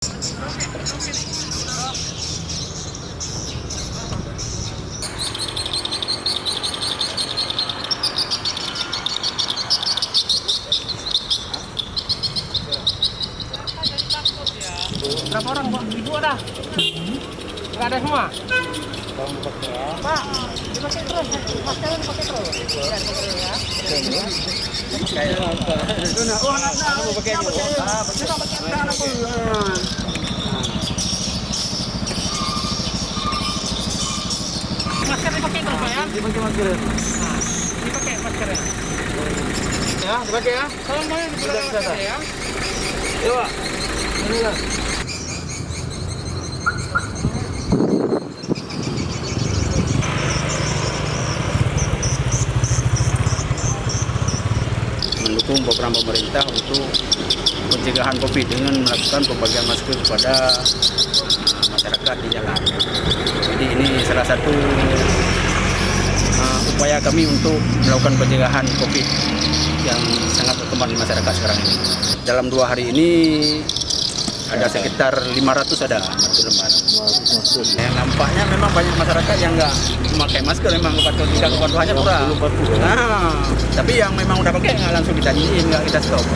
Berapa orang, Pak? Ibu ada? Enggak ada semua? Pak, dipakai terus. Maskernya dipakai terus. Ya, dipakai terus ya. Oh, anak mau pakai dulu. Kita pakai anak dulu. Masker dipakai terus, Pak ya? Dipakai masker. Dipakai maskernya. Ya, dipakai ya. Kalau mau dipakai masker ya. Iya, Pak. Inilah. Mendukung program pemerintah untuk pencegahan COVID dengan melakukan pembagian masker kepada masyarakat di jalan. Jadi ini salah satu upaya kami untuk melakukan pencegahan COVID yang sangat berkembang di masyarakat sekarang ini. Dalam 2 hari ini ada sekitar 500 ada masker lembar. Yang nampaknya memang banyak masyarakat yang nggak memakai masker, memang kepatuhannya kurang. Nah, tapi yang memang udah pakai nggak langsung ditanyain, nggak kita stop.